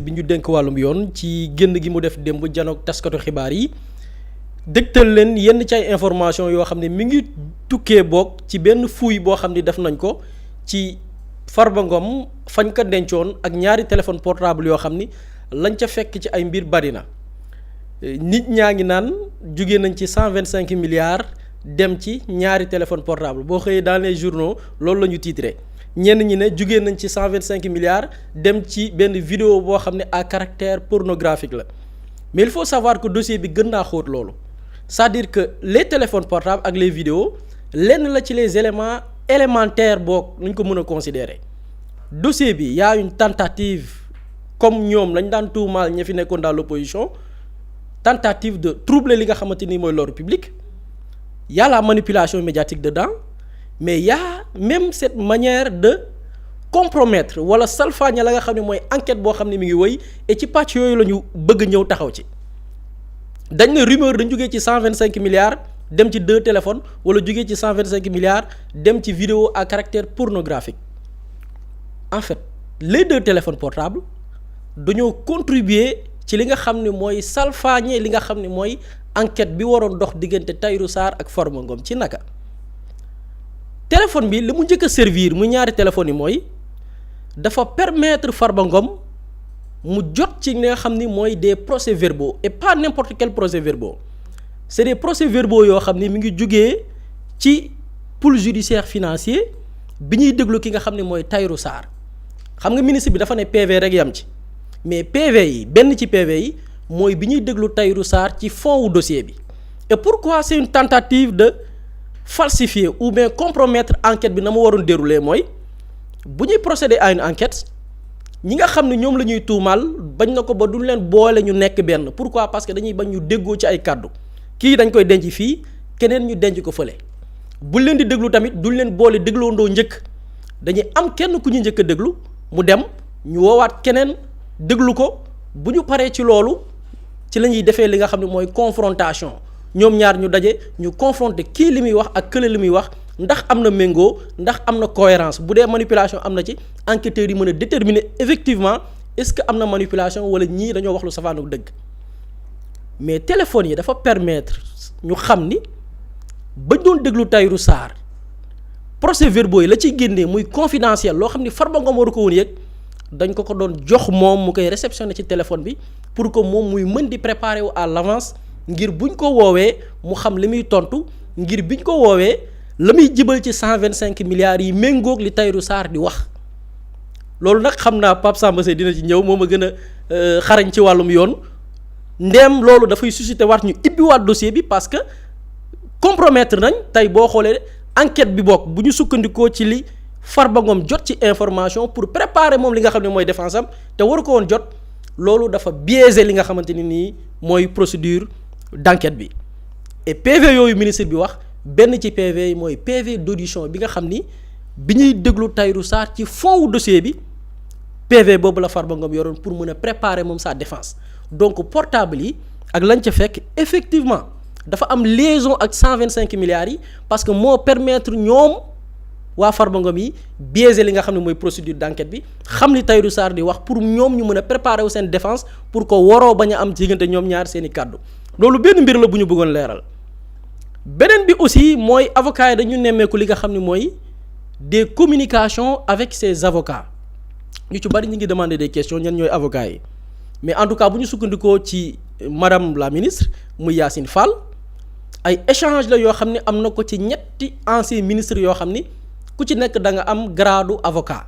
bi ñu dénk wàllum yoon ci génn gi mu def démb janoog taskatu xibaar yi dëgtal leen yenn ci ay information yoo xam ne mi ngi tukkee boog ci benn fuuy boo xam ne def nañ ko ci Farba Ngom fañ ko dencoon ak ñaari téléphone portable yoo xam ni lañ ca fekk ci ay mbir bari na nit ñaa ngi naan jugee nañ ci 125 milliards dem ci ñaari téléphone portable boo xëyee dans les journaux loolu la ñu titré ñenn ñi ne jugee nañ ci 125 milliards dem ci benn vidéo boo xam ne à caractère pornographique la mais il faut savoir que dossier bi gën naa xóot loolu c'est-à-dire que les téléphones portables ak les vidéos lenn la ci les éléments élémentaires boog nuñ ko mën a considérer dossier bi y a une tentative comme ñoom lañ daan tuumaal ña fi nekkoon dans l'opposition tentative de troubler li nga xamante ni mooy l'ordre public y a la manipulation médiatique dedans mais y a même cette manière de compromettre wala salfaaña la nga xam ne mooy enquête boo xam ne mi ngi wëy et ci pàcc yooyu la ñu bëgg ñëw taxaw ci dañ ne rumeur dañ jógee ci 125 milliards dem ci 2 téléphones wala jógee ci 125 milliards dem ci vidéo à caractère pornographique en fait les 2 téléphones portables dañoo contribuer ci li nga xam ne mooy salfaañe li nga xam ne mooy enquête bi waroon dox diggante Tahirou Sarr ak Farba Ngom ci naka téléphone bi li mu njëkk a servir mu ñaari téléphones yi mooy dafa permettre Farba Ngom mu jot ci li nga xam ni mooy des procès-verbaux et pas n'importe quel procès-verbaux c'est des procès-verbaux yoo xam ni mi ngi jugee ci pôle judiciaire financier bi ñuy déglu ki nga xam ne mooy Tahirou Sarr xam nga ministre bi dafa ne PV rek yam ci mais PV yi benn ci PV yi mooy bi ñuy déglu Tahirou Sarr ci fond wu dossier bi et pourquoi c'est une tentative de falsifier ou bien compromettre enquête bi na ma waroon dérouler mooy bu ñuy procéder à une enquête ñi nga xam ne ñoom la ñuy tuumaal bañ na ko ba duñ leen boole ñu nekk benn pourquoi parce que dañuy bañ ñu déggoo ci ay kàddu kii dañ koy denc fii keneen ñu denc ko fële buñ leen di déglu tamit duñ leen boole dégloondoo njëkk dañuy am kenn ku ñu njëkk a déglu mu dem ñu woowaat keneen déglu ko bu ñu paree ci loolu ci la ñuy defee li nga xam ne mooy confrontation ñoom ñaar ñu daje ñu confronter kii li muy wax ak kële li muy wax ndax am na méngoo ndax am na cohérence bu dee manipulation am na ci enquêteurs yi mën a déterminer effectivement est-ce que am na manipulation wala ñii dañoo wax lu safaanu dëgg mais téléphones yi dafa permettre ñu xam ni bañ doon déglu Tahirou Sarr procès-verbaux yi la ciy génnee muy confidentiel loo xam ni Farba Ngom waru ko woon yëg dañ ko doon jox moom mu koy réceptionner ci téléphone bi pour que moom muy mën di préparer wu à l'avance ngir buñ ko woowee mu xam li muy tontu ngir biñ ko woowee la muy jibal ci 125 milliards yi méngoog li Tahirou Sarr di wax loolu nag xam naa Pape Samba Seye dina ci ñëw moom a gën a xarañ ci wàllum yoon ndeem loolu dafay susciter waat ñu ibbiwaat dossier bi parce que compromettre nañ tey boo xoolee enquête bi bokk bu ñu sukkandikoo ci li Farba Ngom jot ci information pour préparer moom li nga xam ne mooy défense am te waru ko woon jot loolu dafa biaiser li nga xamante ni nii mooy procédure d'enquête bi et PV yooyu ministre bi wax benn ci PV yi mooy PV d'audition bi nga xam ni bi ñuy déglu Tahirou Sarr ci fond wu dossier bi PV boobu la Farba Ngom yoroon pour mën a préparer moom sa défense donc portable yi ak lañ ca fekk effectivement dafa am liaison ak 125 milliards yi parce que moo permettre ñoom waa Farba Ngom yi biaiser li nga xam ne mooy procédure d'enquête bi xam li Tahirou Sarr di wax pour ñoom ñu mën a préparer wu seen défense pour que waroo bañ a am diggante ñoom ñaar seen i kàddu loolu benn mbir la bu ñu bëggoon leeral beneen bi aussi mooy avocats yi dañu nemmeeku li nga xam ne mooy des communications avec ses avocats ñu ci bari ñu ngi demander des questions ñan ñooy avocats yi mais en tout cas bu ñu sukkandikoo ci madame la ministre muy Yacine Fall ay échange la yoo xam ne am na ko ci ñetti anciens ministres yoo xam ni ku ci nekk da nga am grade avocat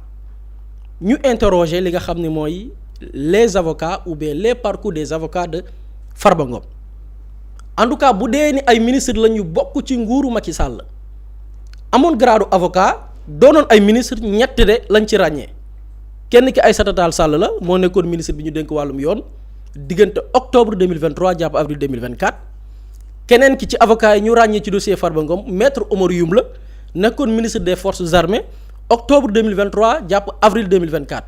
ñu interroger li nga xam ne mooy les avocats ou bien les parcours des avocats de Farba Ngom en tout cas bu dee ni ay ministre la ñu bokk ci nguuru Macky Sall amoon grade avocat doonoon ay ministre ñetti de lañ ci ràññee kenn ki Aïssata Tall Sall la moo nekkoon ministre bi ñu dénk wàllum yoon diggante octobre 2023 jàpp avril 2024 keneen ki ci avocat yi ñu ràññee ci dossier Farba Ngom maître Oumar Youm la nekkoon ministre des forces armées octobre 2023 jàpp avril 2024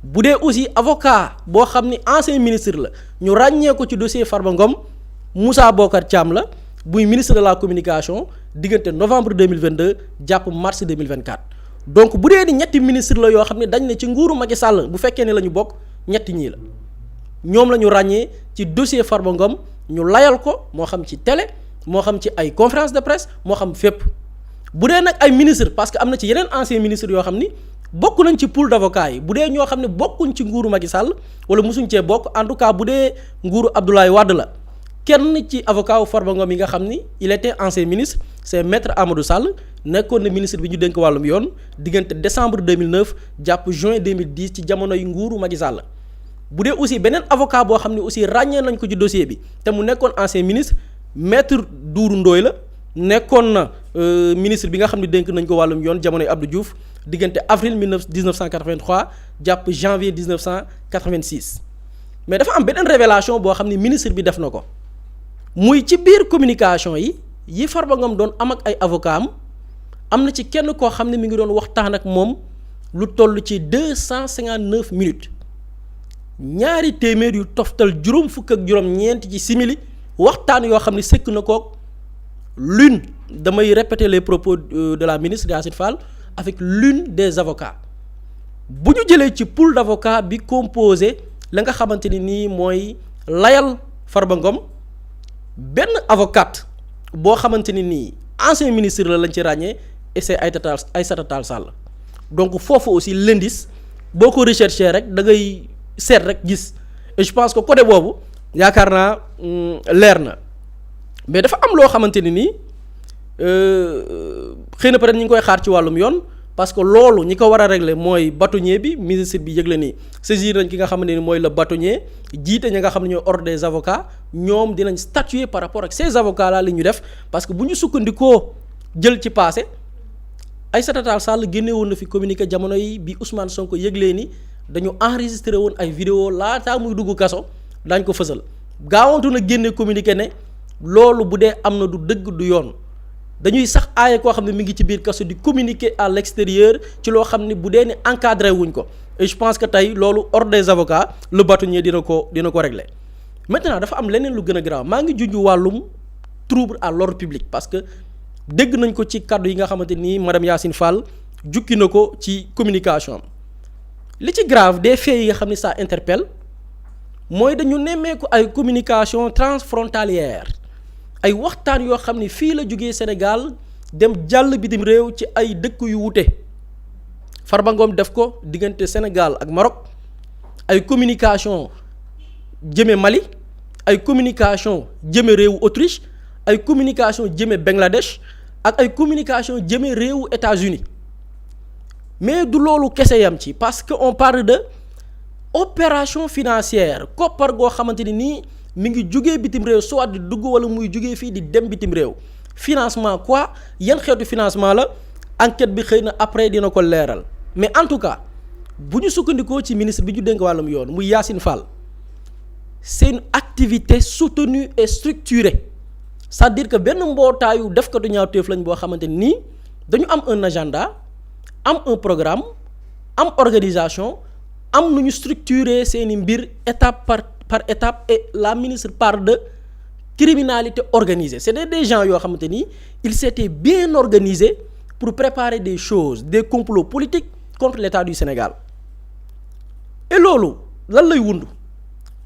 bu dee aussi avocat boo xam ni ancien ministre la ñu ràññee ko ci dossier Farba Ngom Moussa Bocar Thiam la buy ministre de la communication diggante novembre 2022 jàpp mars 2024 donc bu dee ni ñetti ministre la yoo xam ne dañ ne ci nguuru Macky Sall bu fekkee ne la ñu bokk ñett ñii la ñoom la ñu ràññee ci dossier Farba Ngom ñu layal ko moo xam ci télé moo xam ci ay conférence de presse moo xam fépp bu dee nag ay ministre parce que am na ci yeneen ancien ministre yoo xam ni bokk nañ ci pool d'avocats yi bu dee ñoo xam ne bokkuñ ci nguuru Macky Sall wala mosuñ cee bokk en tout cas bu dee nguuru Abdoulaye Wade la kenn ci avocat wu Farba Ngom yi nga xam ni il était ancien ministre c'est maître Amadou Sall nekkoon na ministre bi ñu dénk wàllum yoon diggante décembre 2009 jàpp juin 2010 ci jamonoy nguuru Macky Sall bu dee aussi beneen avocat boo xam ne aussi ràññee nañ ko ci dossier bi te mu nekkoon ancien ministre maître Dourou Ndoye la nekkoon na ministre bi nga xam ne dénk nañ ko wàllum yoon jamonoy Abdou Diouf diggante avril 1983 jàpp janvier 1986 mais dafa am beneen révélation boo xam ne ministre bi def na ko muy ci biir communication yi Farba Ngom doon am ak ay avocat am na ci kenn koo xam ne mi ngi doon waxtaan ak moom lu toll ci 259 minutes ñaari téeméer yu toftal juróom fukk ak juróom-ñeent ci simili waxtaan yoo xam ne sëkk na koog l'une damay répéter les propos de la ministre Yacine Fall avec l'une des avocats bu ñu jëlee ci pool d'avocats bi composé la nga xamante ni nii mooy layal Farba Ngom benn avocate boo xamante ni nii ancien ministre la lañ ci ràññee et c'est Aïssata Tall Sall donc foofu aussi l'indice boo ko recherché rek da ngay seet rek gis et je pense que côté boobu yaakaar naa leer na mais dafa am loo xamante ni nii xëy na peut-être ñu ngi koy xaar ci wàllum yoon parce que loolu ñi ko war a régler mooy bâtonnier bi ministre bi yëgle ni saisir nañ ki nga xamante ni mooy le bâtonnier jiite ñi nga xam ne ñooy ordre des avocats ñoom dinañ statuer par rapport ak ces avocats là li ñu def parce que bu ñu sukkandikoo jël ci passé Aïssata Tall Sall génne woon na fi communiqué jamono yi bi Ousmane Sonko yëglee ni dañu enregistré woon ay vidéo laataa muy dugg kaso daañ ko fësal gaawantu na génne communiqué ne loolu bu dee am na du dëgg du yoon dañuy sax aaye koo xam ne mi ngi ci biir kaso di communiquer à l'extérieur ci loo xam ne bu dee ne encadré wuñ ko et je pense que tey loolu ordre des avocats le bâtonnier dina ko régler maintenant dafa am leneen lu gën a grave maa ngi junj wàllum trouble à l'ordre public parce que dégg nañ ko ci kàddu yi nga xamante ni madame Yacine Fall jukki na ko ci communication am li ci grave des faits yi nga xam ne ça interpelle mooy dañu nemmeeku ay communication transfrontalière ay waxtaan yoo xam ne fii la jógee Sénégal dem jàll bitim réew ci ay dëkk yu wute Farba Ngom def ko diggante Sénégal ak Maroc ay communication jëme Mali ay communication jëme réewu Autriche ay communication jëme Bangladesh ak ay communication jëme réewu États-Unis mais du loolu kese yam ci parce que on parle de opération financière koppar goo xamante ni nii mi ngi jugee bitim réew soit di dugg wala muy jugee fii di dem bitim réew financement quoi yan xeetu financement la enquête bi xëy na après dina ko leeral mais en tout cas bu ñu sukkandikoo ci ministre bi ñu dénk wàllum yoon muy Yacine Fall c'est une activité soutenue et structurée c'est-à-dire que benn mbootaayu defkatu ñaawteef lañ boo xamante ni dañu am un agenda am un programme am organisation am nu ñu structurer seeni mbir étape par étape et la ministre parle de criminalité organisée c'est des gens yoo xamante ni ils s'étaient bien organisés pour préparer des choses des complots politiques contre l'État du Sénégal et loolu lan lay wundu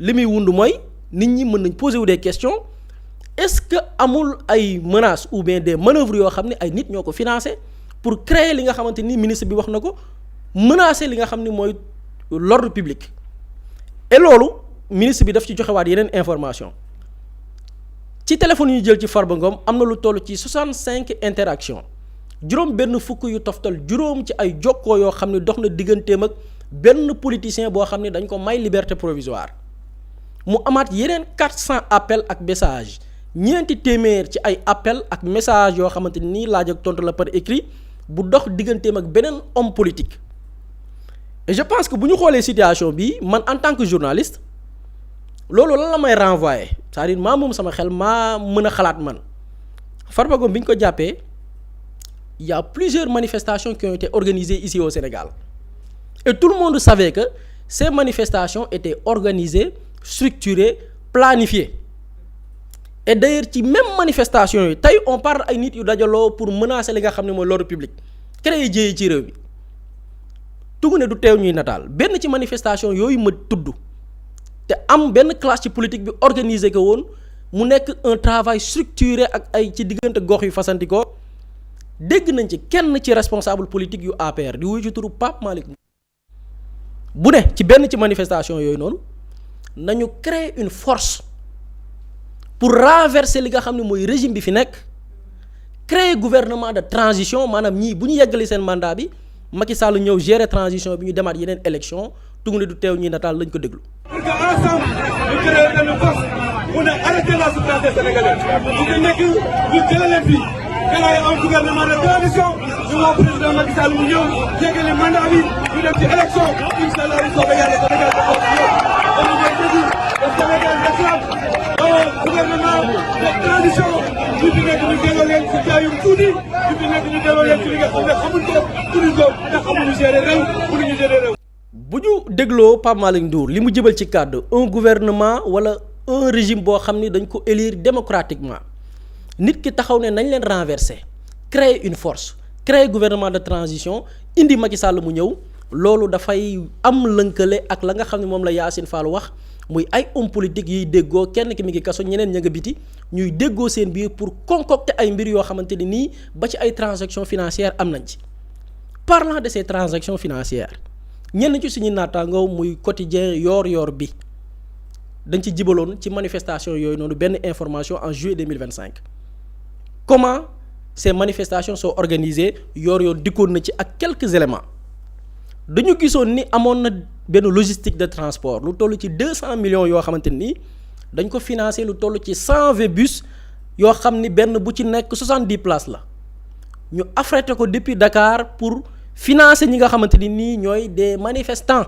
li muy wundu mooy nit ñi mën nañ poser wu des questions est-ce que amul ay menaces ou bien des manœuvres yoo xam ne ay nit ñoo ko financé pour créer li nga xamante ni ministre bi wax na ko menacer li nga xam ni mooy l'ordre public et loolu ministre bi daf ci joxewaat yeneen information ci téléphone yu jël ci Farba Ngom am na lu toll ci 65 interactions juróom benn fukk yu toftal juróom ci ay jokkoo yoo xam ne dox na digganteem ak benn politicien boo xam ne dañ ko may liberté provisoire mu amaat yeneen 400 appels ak message ñeenti téeméer ci ay appels ak message yoo xamante ni laaj ak tontu la par écrit bu dox digganteem ak beneen homme politique et je pense que bu ñu xoolee situation bi man en tant que journaliste loolu lan la may renvoyer c'est-à-dire maa moom sama xel maa mën a xalaat man Farba Ngom bi ñu ko jàppee il y a plusieurs manifestations qui ont été organisées ici au Sénégal et tout le monde savait que ces manifestations étaient organisées structurées planifiées et d'ailleurs ci même manifestation yi tey on parle ay nit yu dajaloo pour menacer li nga xam ne mooy l'ordre public créer jéye ci réew bi tungu ne du teew ñuy nataal benn ci manifestation yooyu ma tudd te am benn classe ci politique bi organiser ko woon mu nekk un travail structuré ak ay ci diggante gox yu fasantikoo dégg nañ ci kenn ci responsable politique yu APR di wuyu ci turu Pape Malick bu ne ci benn ci manifestation yooyu noonu nañu créer une force pour renverser li nga xam ne mooy régime bi fi nekk créer gouvernement de transition maanaam ñii bu ñu yeggali seen mandat bi Macky Sall ñëw gérer transition bi ñu demaat yeneen élection tungu ne du teew ñuy nataal lañ ko déglu. pour que ensemble ñu créer benn force mun a arrêter la souffrance des Sénégalais bu ko nekk ñu jëlee leen fii créer un gouvernement de transition ñu woo président Macky Sall mu ñëw yeggali mandat bi ñu dem ci élection incha allah bu soobee yàlla Sénégal da bokk yoon dañu koy déglu le Sénégal réclame un gouvernement de transition ñu fi nekk ñu delloo leen ci jaayum tuuti ñu fi nekk ñu delloo leen ci li nga xam ne xamuñ ko tuuti ko ndax xamuñu gérer réew mënuñu gérer réew. bu ñu dégloo Pape Malick Ndour li mu jëbal ci kàddu un gouvernement wala un régime boo xam ni dañ ko élire démocratiquement nit ki taxaw ne nañ leen renverser créer une force créer gouvernement de transition indi Macky Sall mu ñëw loolu dafay am lënkale ak la nga xam ne moom la Yacine Fall wax muy ay homme politique yuy déggoo kenn ki mi ngi kaso ñeneen ña nga biti ñuy déggoo seen biir pour concocter ay mbir yoo xamante ni nii ba ci ay transactions financières am nañ ci. Parlant de ces transactions financières ñenn ci suñu naataangoo muy quotidien yoor bi dañ ci jibaloon ci manifestation yooyu noonu benn information en juillet 2025 comment ces manifestations sont organisées yoor dikkoon na ci ak quelques éléments dañu gisoon ni amoon na benn logistique de transport lu toll ci 200 millions yoo xamante ni dañ ko financer lu toll ci 120 bus yoo xam ni benn bu ci nekk 70 places la ñu affrété ko depuis Dakar pour financer ñi nga xamante ni nii ñooy des manifestants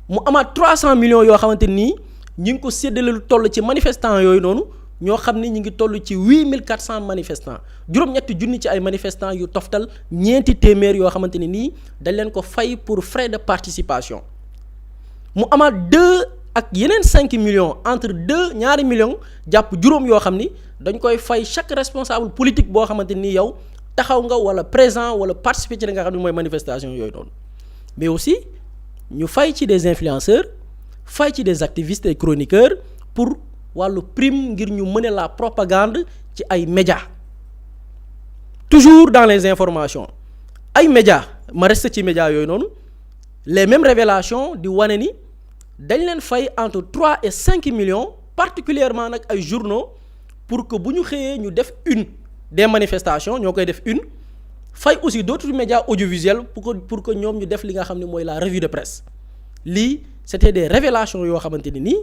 mu amaat 300 millions yoo xamante nii ñi ngi ko séddale lu toll ci manifestants yooyu noonu ñoo xam ni ñi ngi toll ci 8400 manifestants juróom-ñetti junni ci ay manifestants yu toftal ñeenti téeméer yoo xamante ni nii dañ leen ko fay pour frais de participation mu amaat 2 ak yeneen 5 millions entre 2 ñaari millions jàpp juróom yoo xam ni dañ koy fay chaque responsable politique boo xamante ni yow taxaw nga wala présent wala participer ci li nga xam ne mooy manifestation yooyu noonu mais aussi ñu fay ci des influenceurs fay ci des activistes et chroniqueurs pour wàllu prime ngir ñu mener la propagande ci ay médias toujours dans les informations ay médias ma reste ci médias yooyu noonu les mêmes révélations di wane ni dañ leen fay entre 3 et 5 millions particulièrement nag ay journaux pour que bu ñu xëyee ñu def une des manifestations ñoo koy def une fay aussi d'autres médias audiovisuels pour que ñoom ñu def li nga xam ne mooy la revue de presse lii c'était des révélations yoo xamante ni nii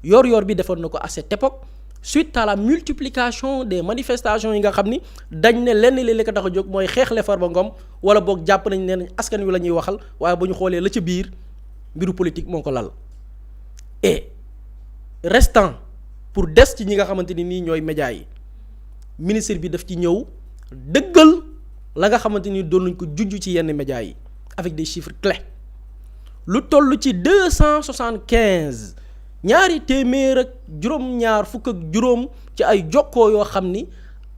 yor bi defoon na ko à cette époque suite à la multiplication des manifestations yi nga xam ni dañ ne lenn li ko tax a jóg mooy xeexle Farba Ngom wala boog jàpp nañ ne askan wi la ñuy waxal waaye bu ñu xoolee la ca biir mbiru politique moo ko lal et restant pour des ci ñi nga xamante ni nii ñooy médias yi ministre bi daf ci ñëw dëggal la nga xamante ni doon nañ ko junj ci yenn médias yi avec des chiffres clés lu toll ci 275 ñaari téeméer ak juróom-ñaar fukk ak juróom ci ay jokkoo yoo xam ni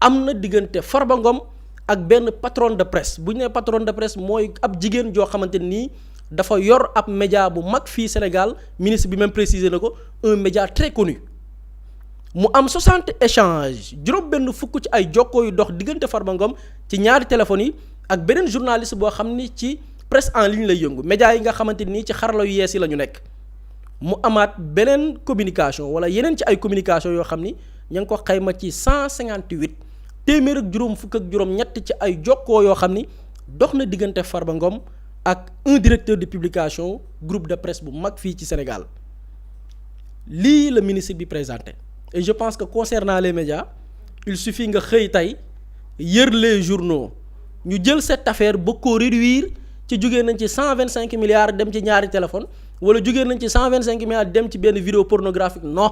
am na diggante Farba Ngom ak benn patron de presse bu ñu nee patron de presse mooy ab jigéen joo xamante nii dafa yor ab média bu mag fii Sénégal ministre bi même précisé na ko un média très connu mu am 60 échanges juróom benn fukk ci ay jokkoo yu dox diggante Farba Ngom ci ñaari téléphones yi ak beneen journaliste boo xam ni ci presse en ligne lay yëngu médias yi nga xamante nii ci xarala yu yees yi la ñu nekk mu amaat beneen communication wala yeneen ci ay communication yoo xam ni ña ngi ko xayma ci 158 téeméer ak juróom fukk ak juróom-ñett ci ay jokkoo yoo xam ni dox na diggante Farba Ngom ak un directeur de publication groupe de presse bu mag fii ci Sénégal lii la ministre bi présenté et je pense que concernant les médias il suffit nga xëy tey yër les journaux ñu jël cette affaire ba ko réduire ci jógee nañ ci 125 milliards dem ci ñaari téléphone wala jógee nañ ci 125 milliards dem ci benn vidéo pornographique non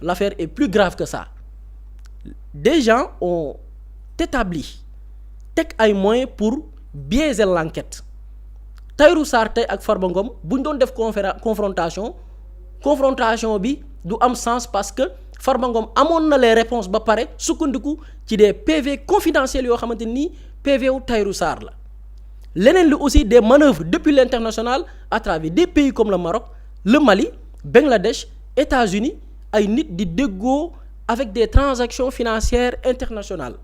l'affaire est plus grave que ça des gens ont établi teg ay moyens pour biaiser l'enquête Tahirou Sarr tey ak Farba Ngom bu ñu doon def confrontation bi du am sens parce que Farba Ngom amoon na les réponses ba pare sukkandiku ci des PV confidentiels yoo xamante ni PV wu Tahirou Sarr la leneen li aussi des manœuvres depuis l'international à travers des pays comme le Maroc le Mali Bangladesh États-Unis ay nit di déggoo avec des transactions financières internationales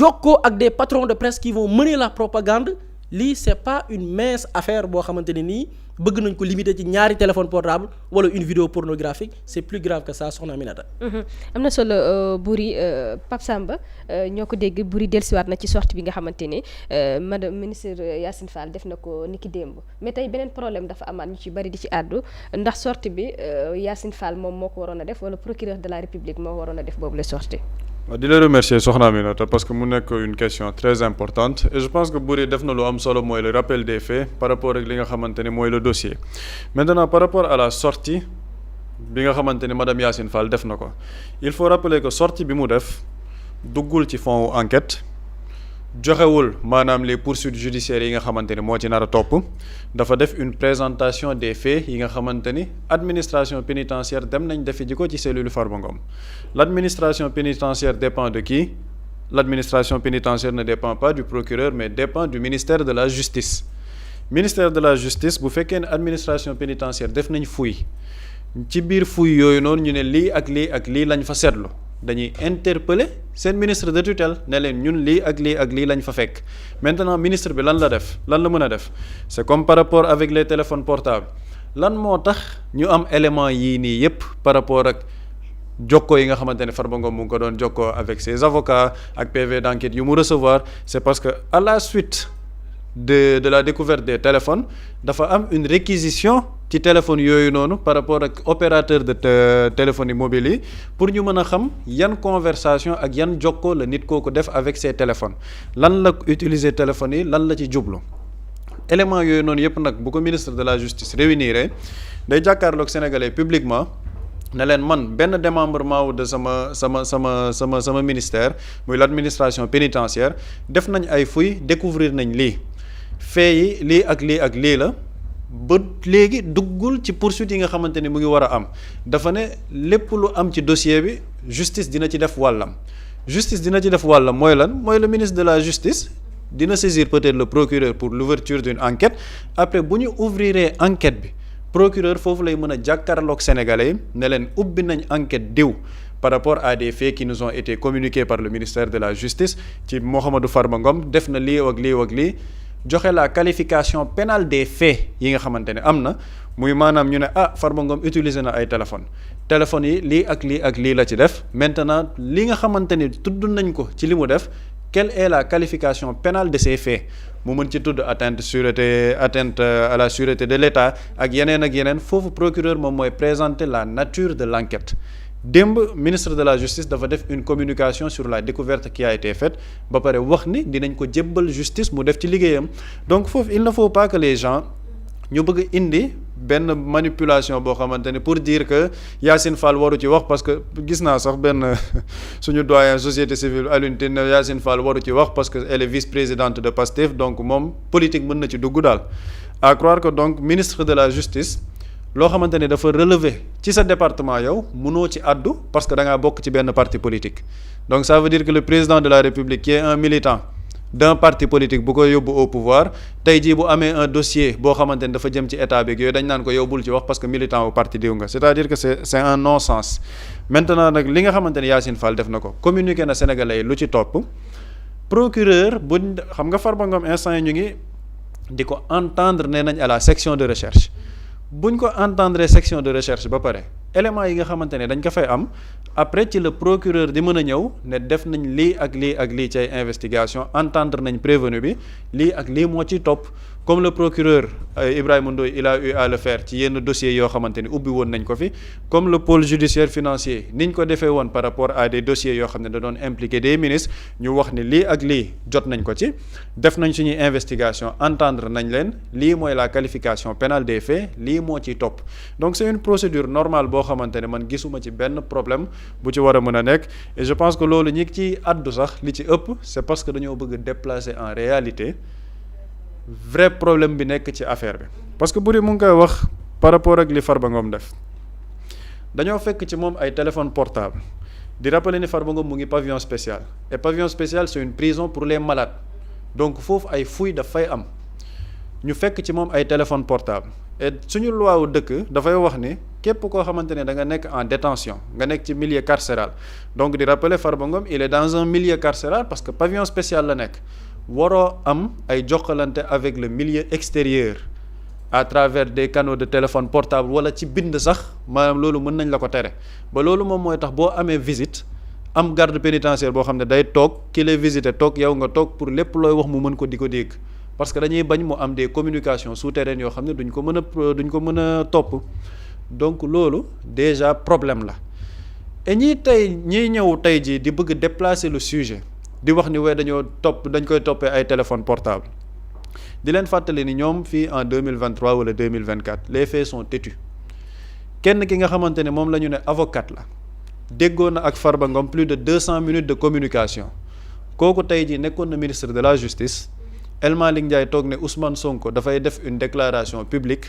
jokkoo ak des patrons de presse qui vont mener la propagande lii c'est pas une mince affaire boo xamante ne nii bëgg nañ ko limiter ci ñaari téléphone portable wala une vidéo pornographique c'est plus grave que ça soxna Aminata. am na solo Boury Pape Samba ñoo ko dégg Boury dellusiwaat na ci sortie bi nga xamante ne madame ministre Yacine Fall def na ko niki démb mais tey beneen problème dafa amaat ñu ci bari di ci àddu ndax sortie bi Yacine Fall moom moo ko waroon a def wala procureur de la République moo waroon a def boobu la sortie. di la remercier soxna Aminata parce que mu nekk une question très importante et je pense que Boury def na lu am solo mooy le rappel des faits par rapport ak li nga xamante ne mooy le dossier maintenant par rapport à la sortie bi nga xamante ne madame Yacine Fall def na ko il faut rappeler que sortie bi mu def duggul ci fond enquête joxewul maanaam les poursuites judiciaires yi nga xamante ni moo ci nar a topp dafa def une présentation des faits yi nga xamante ni administration pénitentiaire dem nañ defi ji ko ci cellule Farba Ngom l'administration pénitentiaire dépend de qui l'administration pénitentiaire ne dépend pas du procureur mais dépend du ministère de la justice ministère de la justice bu fekkee ne administration pénitentiaire def nañ fouille ci biir fouille yooyu noonu ñu ne lii ak lii ak lii lañ fa seetlu dañuy interpeller seen ministre de tutelle ne leen ñun lii ak lii ak lii lañ fa fekk maintenant ministre bi lan la def lan la mën a def c'est comme par rapport avec les téléphones portables lan moo tax ñu am élément yii nii yépp par rapport ak jokkoo yi nga xamante ne Farba Ngom mu ngi ko doon jokkoo avec ses avocats ak PV d'enquête yu mu recevoir c'est parce que à la suite de la découverte des téléphones dafa am une réquisition ci téléphone yooyu noonu par rapport ak opérateur de téléphonie mobile yi pour ñu mën a xam yan conversation ak yan jokkoo la nit kooku def avec ses téléphones lan la utiliser téléphones yi lan la ci jublu élément yooyu noonu yépp nag bu ko ministre de la justice réunir day jàkkaarloog sénégalais publiquement ne leen man benn démembrement wu de sama ministère muy l'administration pénitentiaire def nañ ay fouilles découvrir nañ lii fee yi lii ak lii ak lii la ba léegi duggul ci poursuite yi nga xamante ni mu ngi war a am dafa ne lépp lu am ci dossier bi justice dina ci def wàllam mooy lan mooy le ministre de la justice dina saisir peut-être le procureur pour l'ouverture d'une enquête après bu ñu ouvriree enquête bi procureur foofu lay mën a jàkkaarloog sénégalais yi ne leen ubbi nañ enquête diw par rapport à des faits qui nous ont été communiqués par le ministère de la justice ci Mouhamadou Farba Ngom def na lii ak lii ak lii joxe la qualification pénale des faits yi nga xamante ne am na muy maanaam ñu ne Farba Ngom utiliser na ay téléphones yi lii ak lii ak lii la ci def maintenant li nga xamante ni tudd nañ ko ci li mu def quelle est la qualification pénale de ces faits mu mën ci tudd atteinte à la sûreté de l'État ak yeneen foofu procureur moom mooy présenter la nature de l'enquête démb ministre de la justice dafa def une communication sur la découverte qui a été faite ba pare wax ni dinañ ko jébbal justice mu def ci liggéeyam donc foofu il ne faut pas que les gens ñu bëgg indi benn manipulation boo xamante ne pour dire que Yacine Fall waru ci wax parce que gis naa sax benn suñu doyen société civile Alioune Tine Yacine Fall waru ci wax parce que elle est vice-présidente de PASTEF donc moom politique mën na ci dugg daal à croire que donc ministre de la justice loo xamante ne dafa relever ci sa département yow mënoo ci àddu parce que da ngaa bokk ci benn parti politique donc ça veut dire que le président de la République qui est un militant d'un parti politique bu ko yóbbu au pouvoir tey jii bu amee un dossier boo xamante ne dafa jëm ci état bi yooyu dañ naan ko yow bul ci wax parce que militant au parti diw nga c'est-à-dire que c'est un non-sens maintenant nag li nga xamante ne Yacine Fall def na ko communiqué na Sénégalais yi lu ci topp procureur buñ xam nga Farba Ngom instant yi ñu ngi di ko entendre nee nañ à la section de recherche buñ ko entendre section de recherche ba pare éléments yi nga xamante ne dañ ko fay am après ci le procureur di mën a ñëw ne def nañ lii ak lii ak lii ci ay investigation entendre nañ prévenu bi lii ak lii moo ciy topp comme le procureur Ibrahima Ndoye il a eu à le faire ci yenn dossiers yoo xamante ni ubbi woon nañ ko fi comme le pôle judiciaire financier niñ ko defee woon par rapport à des dossiers yoo xam ne da doon impliquer des ministres ñu wax ni lii ak lii jot nañ ko ci def nañ suñuy investigation entendre nañ leen lii mooy la qualification pénale des faits lii moo ciy topp donc c'est une procédure normale boo xamante ne man gisuma ci benn problème bu ci war a mën a nekk et je pense que loolu ñi ci àddu sax li ci ëpp c'est parce que dañoo bëgg déplacer en réalité vrai problème bi nekk ci affaire bi parce que Boury mu ngi koy wax par rapport ak li Farba Ngom def dañoo fekk ci moom ay téléphone portable di rappeler ni Farba Ngom mu ngi pavillon spécial et pavillon spécial c'est une prison pour les malades donc foofu ay fouille daf fay am ñu fekk ci moom ay téléphone portable et suñu loi wu dëkk dafay wax ni képp koo xamante ne da nga nekk en détention nga nekk ci milieu carcéral donc di rappeler Farba Ngom il est dans un milieu carcéral parce que pavillon spécial la nekk waroo am ay jokkalante avec le milieu extérieur à travers des canaux de téléphone portable wala ci bind sax maanaam loolu mën nañ la ko tere ba loolu moom mooy tax boo amee visite am garde pénitentiaire boo xam ne day toog ki lay visiter toog yow nga toog pour lépp looy wax mu mën ko di ko dégg parce que dañuy bañ mu am des communications souterraines yoo xam ne duñ ko mën a topp donc loolu déjà problème la et ñiy ñëw tey jii di bëgg déplacer le sujet di wax ni dañ koy toppee ay téléphone portable di leen fàttali ni ñoom fii en 2023 wala 2024 les faits sont têtus kenn ki nga xamante ne moom la ñu ne avocat la déggoon na ak Farba Ngom plus de 200 minutes de communication kooku tey jii nekkoon na ministre de la justice El Malick Ndiaye toog ne Ousmane Sonko dafay def une déclaration publique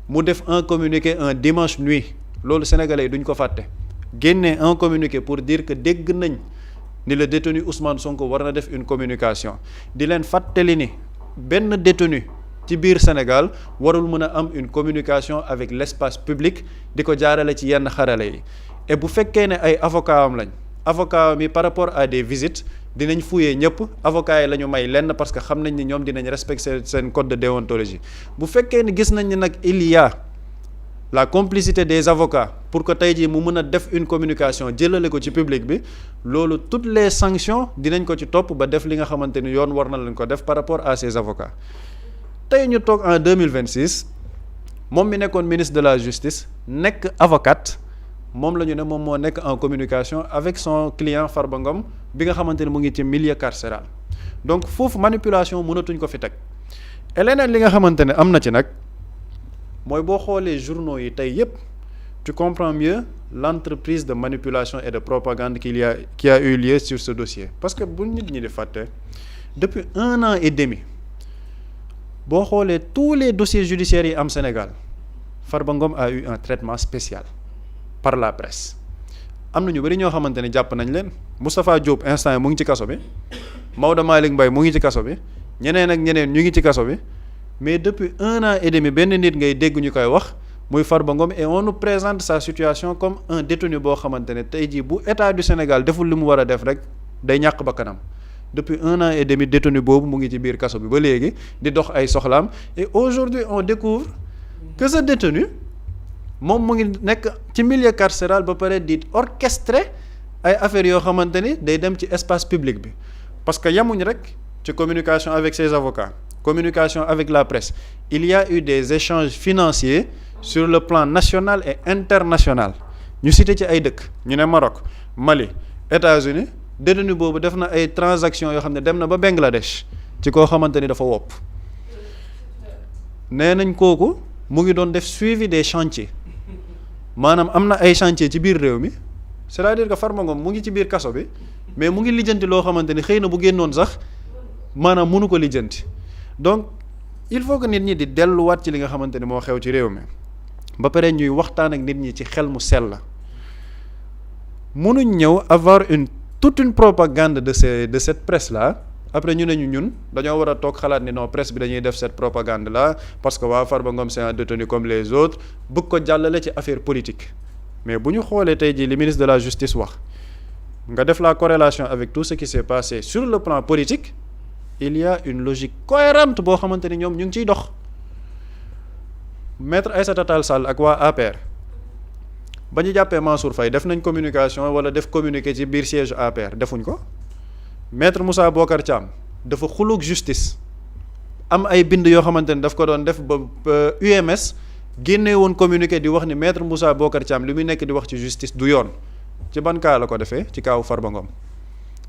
mu def un communiqué un dimanche nuit loolu sénégalais yi duñ ko fàtte génne un communiqué pour dire que dégg nañ ni le détenu Ousmane Sonko war na def une communication di leen fàttali ni benn détenu ci biir Sénégal warul mën a am une communication avec l'espace public di ko jaarale ci yenn xarale yi et bu fekkee ne ay avocat am lañ avocat am yi par rapport à des visites dinañ fouiller ñëpp avocats yi la ñu may lenn parce que xam nañ ni ñoom dinañ respecter seen code de déontologie bu fekkee ni gis nañ ni nag il y a la complicité des avocats pour que tey jii mu mën a def une communication jëlale ko ci public bi loolu toutes les sanctions dinañ ko ci topp ba def li nga xamante ni yoon war na leen ko def par rapport à ces avocats tey ñu toog en 2026 moom mi nekkoon ministre de la justice nekk avocate moom la ñu ne moom moo nekk en communication avec son client Farba Ngom bi nga xamante ne mu ngi ci milieu carcéral donc foofu manipulation mënatuñ ko fi teg et leneen li nga xamante ne am na ci nag mooy boo xoolee journaux yi tey yépp tu comprends mieux l'entreprise de manipulation et de propagande qui a eu lieu sur ce dossier parce que bu nit ñi di fàtte depuis 1 an et demi boo xoolee tous les dossiers judiciaires yi am Sénégal Farba Ngom a eu un traitement spécial par la presse am na ñu bari ñoo xamante ne jàpp nañ leen Moustapha Diop instant yi mu ngi ci kaso bi Maodo Malick Mbaye mu ngi ci kaso bi ñeneen ak ñeneen ñu ngi ci kaso bi mais depuis 1 an et demi benn nit ngay dégg ñu koy wax muy Farba Ngom et on nous présente sa situation comme un détenu boo xamante ne tey jii bu état du Sénégal deful li mu war a def rek day ñàkk bakkanam depuis 1 an et demi détenu boobu mu ngi ci biir kaso bi ba léegi di dox ay soxlaam et aujourd'hui on découvre que ce détenu moom mu ngi nekk ci milieu carcéral ba pare di orchestrer ay affaires yoo xamante ni day dem ci espace public bi parce que yamuñ rek ci communication avec ses avocats communication avec la presse il y a eu des échanges financiers sur le plan national et international ñu cité ci ay dëkk ñu ne Maroc Mali États-Unis détenu boobu def na ay transactions yoo xam ne dem na ba Bangladesh ci koo xamante ni dafa wopp nee nañ kooku mu ngi doon def suivi des chantiers maanaam am na ay chantier ci biir réew mi c'est-à-dire que Farba Ngom mu ngi ci biir kaso bi mais mu ngi lijjanti loo xamante ni xëy na bu génnoon sax maanaam mënu ko lijjanti donc il faut que nit ñi di delluwaat ci li nga xamante ni moo xew ci réew mi ba pare ñuy waxtaan ak nit ñi ci xel mu sell la mënuñ ñëw avoir toute une propagande de cette presse là après ñu ne ñun dañoo war a toog xalaat ni non presse bi dañuy def cette propagande là parce que waa Farba Ngom c'est un détenu comme les autres bëgg ko jàllale ci affaire politique mais bu ñu xoolee tey jii li ministre de la justice wax nga def la corrélation avec tout ce qui s'est passé sur le plan politique il y a une logique cohérente boo xamante ni ñoom ñu ngi ciy dox maître Aïssata Tall Sall ak waa APR ba ñu jàppee Mansour Faye def nañ communication wala def communiqué ci biir siège APR defuñ ko maître Moussa Bocar Thiam dafa xulug justice am ay bind yoo xamante ni daf ko doon def ba UMS génne woon communiqué di wax ni maître Moussa Bocar Thiam li muy nekk di wax ci justice du yoon ci ban cas la ko defee ci kaawu Farba Ngom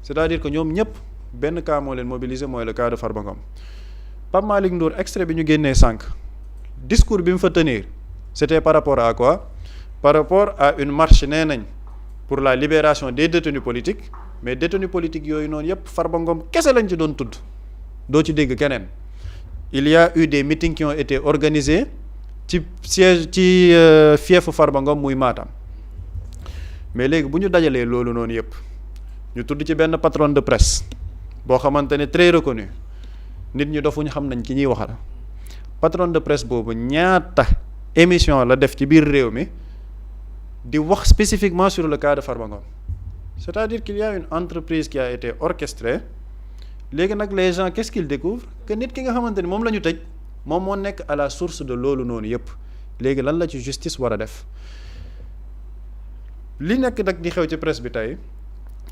c'est-à-dire que ñoom ñëpp benn cas moo leen mobilisé mooy le cas de Farba Ngom Pape Malick Ndour extrait bi ñu génnee sànq discours bi mu fa tenir c'était par rapport à quoi par rapport à une marche nee nañ pour la libération des détenus politiques mais détenus politiques yooyu noonu yëpp Farba Ngom kese lañ ci doon tudd doo ci dégg keneen il y a eu des meetings qui ont été organisés ci siège ci fiefu Farba Ngom muy Matam mais léegi bu ñu dajalee loolu noonu yëpp ñu tudd ci benn patron de presse boo xamante ne très reconnu nit ñi dofuñu xam nañ ki ñuy waxal patron de presse boobu ñaata émission la def ci biir réew mi di wax spécifiquement sur le cas de Farba Ngom c'est-à-dire qu'il y a une entreprise qui a été orchestrée léegi nag les gens qu'est-ce qu'ils découvrent que nit ki nga xamante ni moom la ñu tëj moom moo nekk à la source de loolu noonu yépp léegi lan la ci justice war a def li nekk nag di xew ci presse bi tey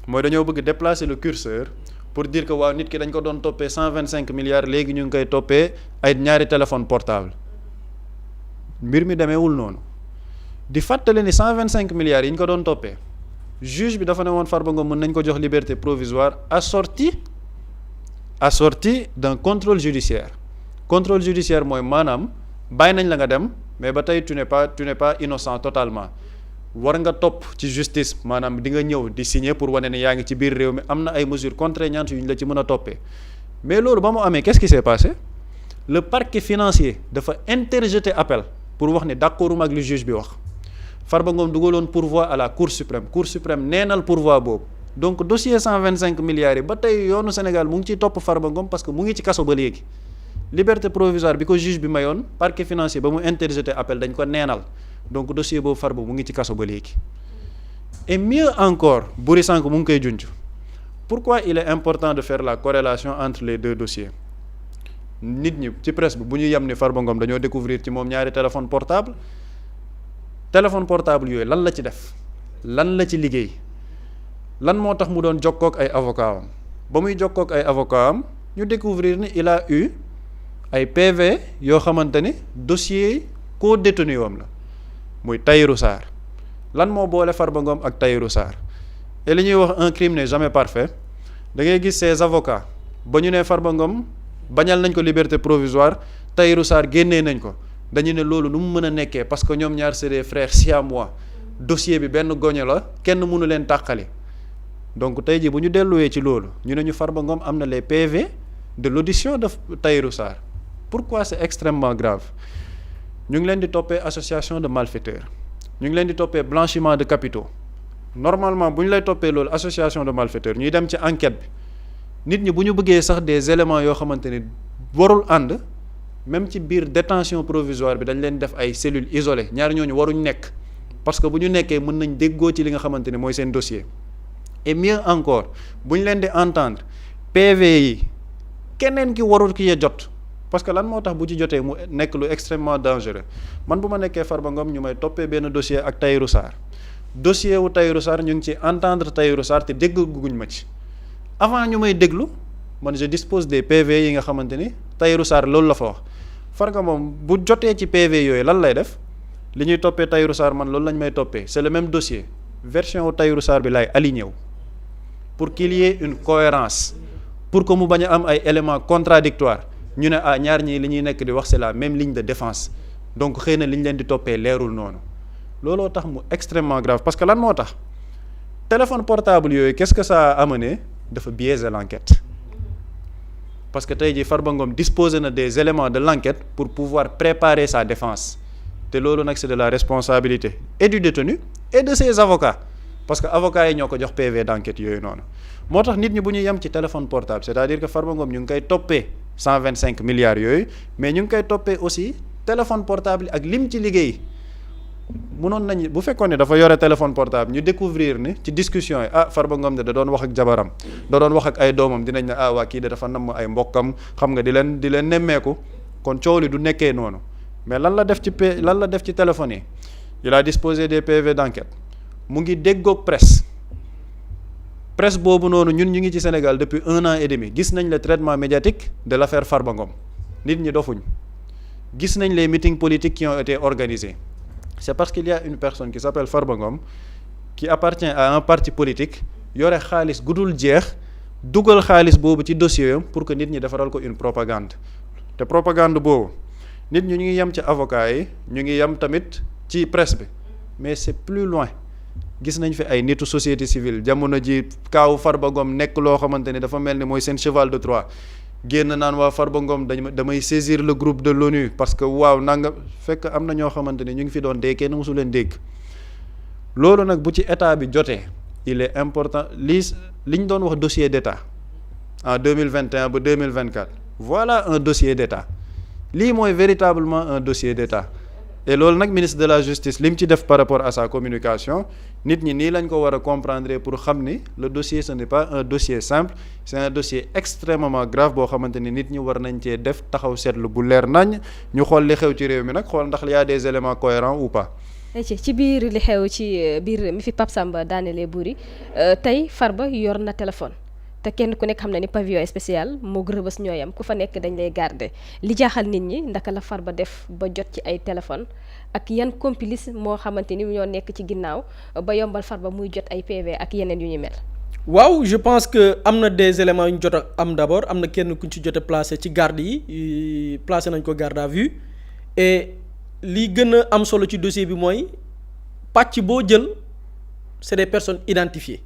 mooy dañoo bëgg déplacer le curseur pour dire que waaw nit ki dañ ko doon toppee 125 milliards léegi ñu ngi koy toppee ay ñaari téléphone portable mbir mi demeewul noonu di fàttali ni 125 milliards yi ñu ko doon toppee juge bi dafa ne woon Farba Ngom mën nañ ko jox liberté provisoire assorti d'un contrôle judiciaire contrôle judiciaire mooy maanaam bàyyi nañ la nga dem mais ba tey tu n'es pas innocent totalement war nga topp ci justice maanaam di nga ñëw di signer pour wane ne yaa ngi ci biir réew mi am na ay mesures contraignantes yu ñu la ci mën a toppee mais loolu ba mu amee qu'est-ce qui s'est passé le parquet financier dafa interjeter appel pour wax ne d'accorduma ak li juge bi wax Farba Ngom dugaloon pourvoi à la cour suprême neenal pourvoi boobu donc dossier 125 milliards yi ba tey yoonu Sénégal mu ngi ciy topp Farba Ngom parce que mu ngi ci kaso ba léegi liberté provisoire bi ko juge bi mayoon parquet financier ba mu interjeter appel dañ ko neenal donc dossier boobu Farba mu ngi ci kaso ba léegi et mieux encore Buri sànq mu ngi koy junj pourquoi il est important de faire la corrélation entre les deux dossiers nit ñi ci presse bi bu ñu yem ni Farba Ngom dañoo découvrir ci moom ñaari téléphone portable yooyu lan la ci def lan la ci liggéey lan moo tax mu doon jokkook ay avocat am ba muy jokkook ay avocat am ñu découvrir ni il a eu ay PV yoo xamante ni dossier co-détenu wam la muy Tahirou Sarr lan moo boole Farba Ngom ak Tahirou Sarr et li ñuy wax un crime n'est jamais parfait da ngay gis ces avocats ba ñu ne Farba Ngom bañal nañ ko liberté provisoire Tahirou Sarr génnee nañ ko dañu ne loolu nu mu mën a nekkee parce que ñoom ñaar c'est des frères siamois dossier bi benn goño la kenn mënu leen tàqali donc tey jii bu ñu delluwee ci loolu ñu ne ñu Farba Ngom am na les PV de l'audition de Tahirou Sarr pourquoi c'est extrêmement grave ñu ngi leen di toppee association de malfaiteurs ñu ngi leen di toppee blanchiment de capitaux normalement bu ñu lay toppee loolu association de malfaiteurs ñuy dem ci enquête bi nit ñi bu ñu bëggee sax des éléments yoo xamante ni warul ànd même ci biir détention provisoire bi dañ leen def ay cellules isolées ñaar ñooñu waruñ nekk parce que bu ñu nekkee mën nañ déggoo ci li nga xamante ni mooy seen dossier et mieux encore bu ñu leen di entendre PV yi keneen ki warul ki ya jot parce que lan moo tax bu ci jotee mu nekk lu extrêmement dangereux man bu ma nekkee Farba Ngom ñu may toppee benn dossier ak Tahirou Sarr dossier wu Tahirou Sarr ñu ngi ci entendre Tahirou Sarr te dégguñ ma ci avant ñu may déglu man je dispose des PV yi nga xamante ni Tahirou Sarr loolu la fa wax Farba moom bu jotee ci PV yooyu lan lay def li ñuy toppee Tahirou Sarr man loolu lañ may toppee c'est le même dossier version wu Tahirou Sarr bi laay aligné wu pour qu'il y ait une cohérence pour que mu bañ a am ay éléments contradictoires ñu ne ñaar ñii li ñuy nekk di wax c'est la même ligne de défense donc xëy na li ñu leen di toppee leerul noonu looloo tax mu extrêmement grave parce que lan moo tax téléphone portable yooyu qu'est-ce que ça a amené dafa biaiser l'enquête parce que tey jii Farba Ngom disposer na des éléments de l'enquête pour pouvoir préparer sa défense te loolu nag c'est de la responsabilité et du détenu et de ses avocats parce que avocats yi ñoo ko jox PV d'enquête yooyu noonu moo tax nit ñi bu ñu yem ci téléphone portable c'est-à-dire que Farba Ngom ñu ngi koy toppee 125 milliards yooyu mais ñu ngi koy toppee aussi téléphone portable ak lim ci liggéey mënoon nañ bu fekkoon ne dafa yore téléphone portable ñu découvrir ni ci discussion yi Farba Ngom de da doon wax ak jabaram da doon wax ak ay doomam dinañ ne waa kii de dafa namm ay mbokkam xam nga di leen nemmeeku kon coow li du nekkee noonu mais lan la def ci téléphone yi il a disposé des PV d'enquête mu ngi déggoog presse boobu noonu ñun ñu ngi ci Sénégal depuis 1 an et demi gis nañ le traitement médiatique de l'affaire Farba Ngom nit ñi dofuñ gis nañ les meetings politiques qui ont été organisés c'est parce qu'il y a une personne qui s'appelle Farba Ngom qui appartient à un parti politique yore xaalis gudul jeex dugal xaalis boobu ci dossier am pour que nit ñi defaral ko une propagande te propagande boobu nit ñi ñu ngi yem ci avocats yi ñu ngi yem tamit ci presse bi mais c'est plus loin gis nañ fi ay nitu société civile jamono ji kaawu Farba Ngom nekk loo xamante ni dafa mel ni mooy seen cheval de Troie génn naan waa Farba Ngom damay saisir le groupe de l'ONU parce que waaw nanga fekk am na ñoo xamante ni ñu ngi fi doon dee kenn mësu leen dégg loolu nag bu ci état bi jotee il est important li ñu doon wax dossier d'état en 2021 ba 2024 voilà un dossier d'État lii mooy véritablement un dossier d'État et loolu nag ministre de la justice li mu ci def par rapport à sa communication nit ñi nii lañ ko war a comprendre pour xam ni le dossier ce n'est pas un dossier simple c'est un dossier extrêmement grave boo xamante ni nit ñi war nañ cee def taxaw seetlu bu leer nañ ñu xool li xew ci réew mi nag xool ndax y a des éléments cohérents ou pas. ci biir li xew ci biir mi fi Pape Samba daanelee Boury tey Farba yor na téléphone te kenn ku nekk xam na ni pavillon spécial moo Rebeuss ñooyam ku fa nekk dañ lay garder li jaaxal nit ñi ndaka la Farba def ba jot ci ay téléphone ak yan complice moo xamante ni ñoo nekk ci ginnaaw ba yombal Farba muy jot ay PV ak yeneen yu ñu mel. waaw je pense que am na des éléments yu ñu jot a am d'abord am na kenn ku ñu ci jot a placé ci garde yi placé nañ ko garde à vue et li gën a am solo ci dossier bi mooy pàcc boo jël c'est des personnes identifiées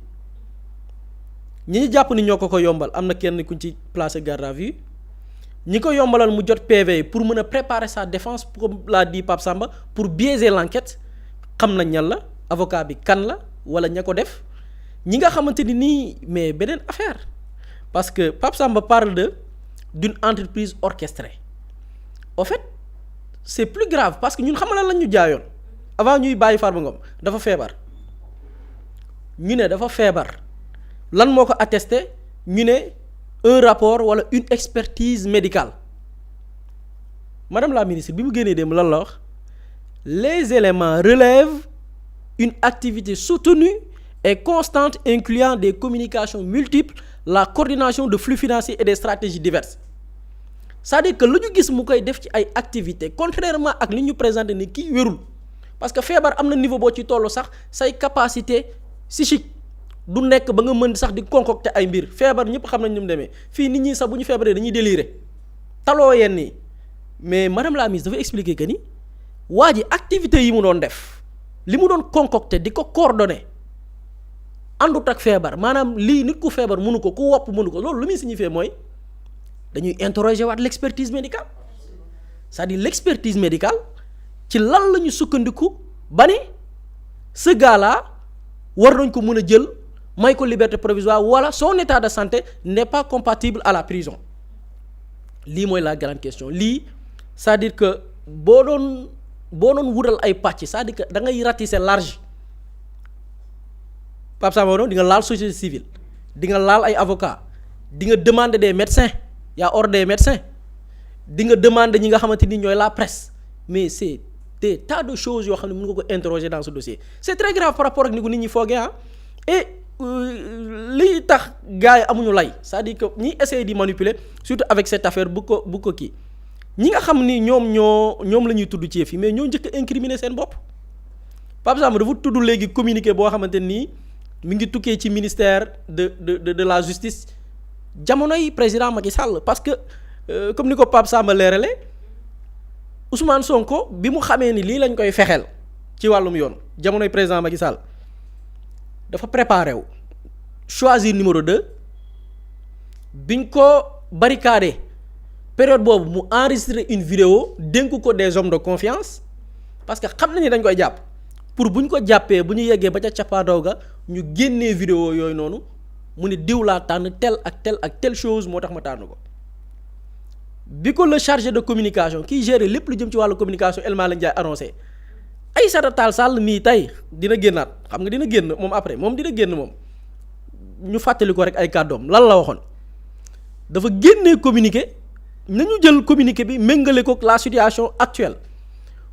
ñi ñu jàpp ni ñoo ko yombal am na kenn ku ñu ci placé garde à vue ñi ko yombalal mu jot PV pour mën a préparer sa défense comme l'a dit Pape Samba pour biaiser l'enquête xam nañ ñan la avocat bi kan la wala ña ko def ñi nga xamante ni nii mais beneen affaire parce que Pape Samba parle d'une entreprise orchestrée au fait c'est plus grave parce que ñun xamal lan ñu jaayoon avant ñuy bàyyi Farba Ngom dafa feebar ñu ne dafa feebar lan moo ko attesté ñu ne un rapport wala une expertise médicale madame la ministre bi mu génnee dem lan la wax les éléments relèvent une activité soutenue et constante incluant des communications multiples la coordination de flux financiers et des stratégies diverses c'est-à-dire que lu ñu gis mu koy def ci ay activités contrairement ak li ñu présenté ni kii wérul parce que feebar am na niveau boo ci tollu sax say capacité psychique du nekk ba nga mën sax di concocter ay mbir feebar ñëpp xam nañ ñu mu demee fii nit ñi sax bu ñu feebaree dañuy délirer taloo yenn yi mais madame la ministre dafa expliquer que ni waa ji activités yi mu doon def li mu doon concocter di ko coordonner àndut ak feebar maanaam lii nit ku feebar mënu ko ku wopp mënu ko loolu lu muy signifier mooy dañuy interroger waat l'expertise médicale c'est-à-dire l'expertise médicale ci lan la ñu sukkandiku ba ne ce gars-là war nañ ko mën a jël may ko liberté provisoire wala son état de santé n'est pas compatible à la prison lii mooy la grande question lii c'est-à-dire que boo doon wutal ay pàcc c'est-à-dire que da ngay ratisser large Pape Samba di nga laal société civile di nga laal ay avocats di nga demander des médecins y a ordre des médecins di nga demander ñi nga xamante ni ñooy la presse mais c'est des tas de choses yoo xam ne mën nga ko interroger dans ce dossier c'est très grave par rapport ak ni ko nit ñi foogee et li tax gars yi amuñu lay c'est-à-dire que ñi essayer di manipuler surtout avec cette affaire bu ko kii ñi nga xam ni ñoom la ñuy tudd ci yëf yi mais ñoo njëkk a incriminer seen bopp Pape Samba dafa tudd léegi communiqué boo xamante nii mi ngi tukkee ci ministère de la justice jamonoy président Macky Sall parce que comme ni ko Pape Samba leerale Ousmane Sonko bi mu xamee ni lii lañ koy fexeel ci wàllum yoon jamonoy président Macky Sall dafa préparé wu choisir numéro 2 biñ ko barricadé période boobu mu enregistré une vidéo dénk ko des hommes de confiance parce que xam nañu dañ koy jàpp pour bu ñu ko jàppee bu ñu yeggee ba ca cappaandaw ga ñu génnee vidéo yooyu noonu mu ne diw laa tànn tel ak tel ak telle chose moo tax ma tànn ko bi ko le chargé de communication kiy gérer lépp lu jëm ci wàllu communication El Malick Ndiaye annoncé Aïssata Tall Sall mii tey dina génnaat xam nga dina génn moom après moom dina génn moom ñu fàttali ko rek ay kàddoom lan la waxoon dafa génnee communiqué nañu jël communiqué bi méngale ko la situation actuelle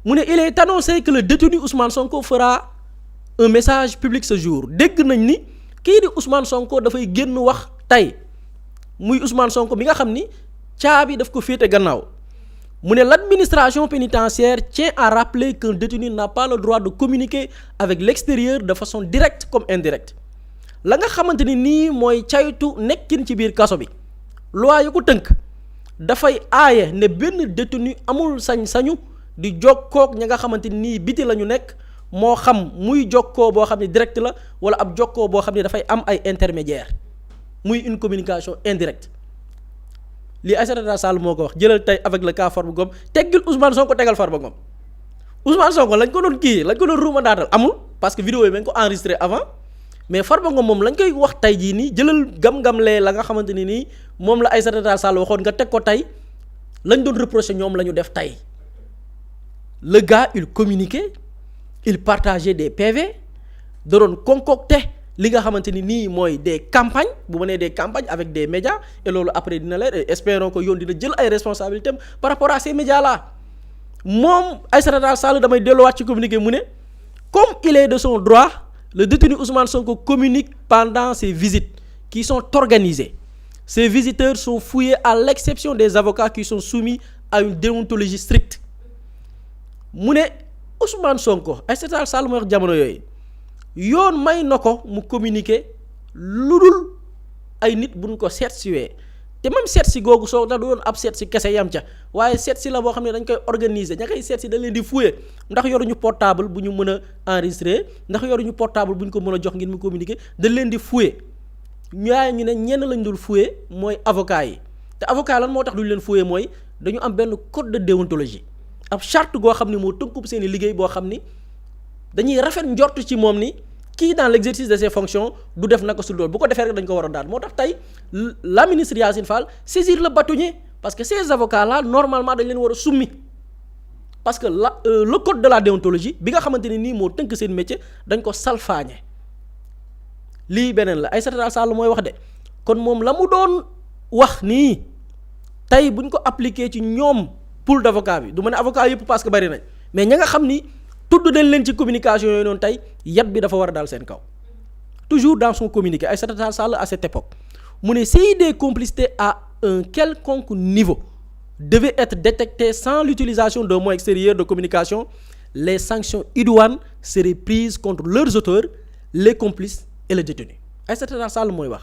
mu ne il est annoncé que le détenu Ousmane Sonko fera un message public ce jour dégg nañ ni kii di Ousmane Sonko dafay génn wax tey muy Ousmane Sonko bi nga xam ni caabi daf ko féete gannaaw mu ne l'administration pénitentiaire tient à rappeler qu'un détenu n'a pas le droit de communiquer avec l'extérieur de façon directe comme indirecte la nga xamante ni nii mooy caytu nekkin ci biir kaso bi loi yu ko tënk dafay aaye ne benn détenu amul sañ-sañu di jokkoog ña nga xamante ni nii biti la ñu nekk moo xam muy jokkoo boo xam ne direct la wala ab jokkoo boo xam ne dafay am ay intermédiaire muy une communication indirecte lii Aïssata Tall Sall moo ko wax jëlal tey avec le cas Farba Ngom teggil Ousmane Sonko tegal Farba Ngom Ousmane Sonko lañ ko doon ruuma daatal amul parce que vidéo yi ba nga ko enregistré avant mais Farba Ngom moom lañ koy wax tey jii nii jëlal gam-gamlee la nga xamante ni nii moom la Aïssata Tall Sall waxoon nga teg ko tey lañ doon reproché ñoom la ñu def tey le gars il communiquait il partageait des PV da doon concocter li nga xamante ni nii mooy des campagnes bu ma nee des campagnes avec des médias et loolu après dina leer espérons que yoon dina jël ay responsabilités par rapport à ces médias là moom Aïssata Tall Sall damay delluwaat ci communiqué mu ne comme il est de son droit le détenu Ousmane Sonko communique pendant ses visites qui sont organisées. Ces visiteurs sont fouillés à l'exception des avocats qui sont soumis à une déontologie stricte. mu ne Ousmane Sonko Aïssata Tall Sall mooy wax jamono yooyu yoon may na ko mu communiquer lu dul ay nit buñ ko seet siwee te même seet si googu soo da doon ab seet si kese yam ca waaye seet si la boo xam ne dañ koy organiser ña koy seet si dañ leen di fouiller ndax yoruñu portable bu ñu mën a enregistrer ndax yoruñu portable bu ñu ko mën a jox ngir mu communiquer dañ leen di fouiller ñaaye ñu ne ñenn lañ dul fouiller mooy avocat yi te avocat lan moo tax duñ leen fouiller mooy dañu am benn code de déontologie ab charte goo xam ne moo tënkub seen i liggéey boo xam ni dañuy rafet njort ci moom ni kii dans l'exercice de ses fonctions du def naka su loolu bu ko defee rek dañ ko war a daal moo tax tey la ministre Yacine Fall saisir le bâtonnier parce que ces avocats là normalement dañ leen war a summi parce que le code de la déontologie bi nga xamante ne nii moo tënk seen métier dañ ko salfaañe lii beneen la Aïssata Tall Sall mooy wax de kon moom la mu doon wax nii tey buñ ko appliqué ci ñoom pool d'avocat bi du ma ne avocat yëpp parce que bari nañ mais ña nga xam ni tudd dañ leen ci communication yooyu noonu tey yat bi dafa war a daal seen kaw toujours dans son communiqué Aïssata Tall Sall à cette époque mu ne si des complicités à un quelconque niveau devaient être détectées sans l'utilisation d'un moyen extérieur de communication les sanctions idoines seraient prises contre leurs auteurs les complices et les détenus Aïssata Tall Sall mooy wax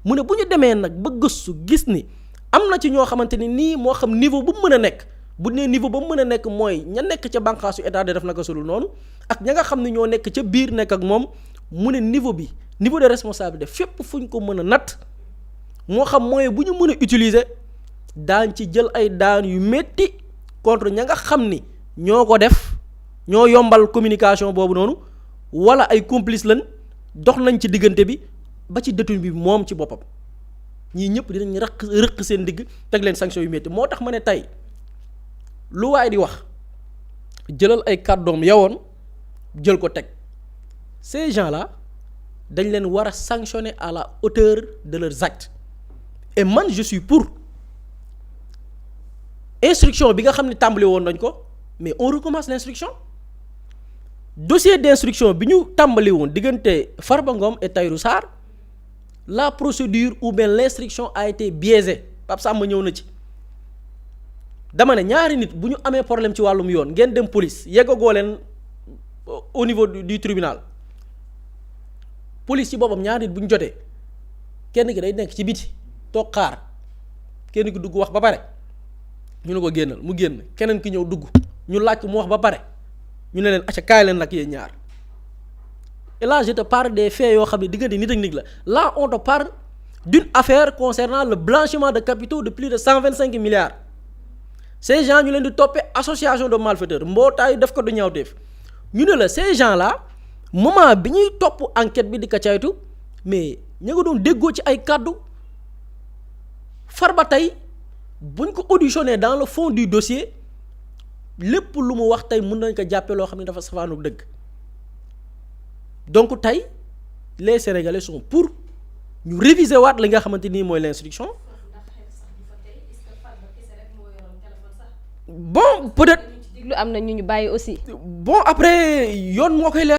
mu ne bu ñu demee nag ba gëstu gis ni am na ci ñoo xamante ni nii moo xam niveau bu mu mën a nekk bu nee niveau ba mu mën a nekk mooy ña nekk ca bànqaasu état de def naka sulu noonu ak ña nga xam ne ñoo nekk ca biir nekk ak moom mu ne niveau de responsabilité fépp fu ñu ko mën a natt moo xam mooy bu ñu mën a utiliser daañ ci jël ay daan yu métti contre ña nga xam ni ñoo ko def ñoo yombal communication boobu noonu wala ay complice lañ dox nañ ci diggante bi ba ci détenu bi moom ci boppam ñii ñëpp dinañ rëq seen digg teg leen sanction yu métti moo tax ma ne tey lu waay di wax jëlal ay kàddoom yowoon jël ko teg ces gens-là dañ leen war a sanctionner à la hauteur de leurs actes et man je suis pour instruction bi nga xam ne tàmbali woon nañ ko mais on recommence l'instruction dossier d'instruction bi ñu tàmbali woon diggante Farba Ngom et Tahirou Sarr la procédure ou bien l'instruction a été biaisée Pape Samba ñëw na ci dama ne ñaari nit bu ñu amee problème ci wàllum yoon ngeen dem police yeggagoo leen au niveau du tribunal police ci boppam ñaari nit bu ñu jotee kenn ki day nekk ci biti toog xaar kenn ki dugg wax ba pare ñu ne ko génnal mu génn keneen ki ñëw dugg ñu laaj ko mu wax ba pare ñu ne leen acca kaay leen nag yéen ñaar et là je te parle des faits yoo xam ne diggante nit ak nit la là on te parle d'une affaire concernant le blanchiment de capitaux de plus de 125 milliards ces gens ñu leen di toppee association de malfaiteurs mbootaayu def ko du ñaawteef ñu ne la ces gens là moment bi ñuy topp enquête bi di ko caytu mais ña nga doon déggoo ci ay kàddu Farba tey buñ ko auditionné dans le fond du dossier lépp lu mu wax tey mën nañ ko jàppee loo xam ne dafa safaanu dëgg donc tey les Sénégalais sont pour ñu réviser waat li nga xamante nii mooy l'instruction bon peut-être lu am na ñu bàyyi aussi. bon après yoon moo koy leer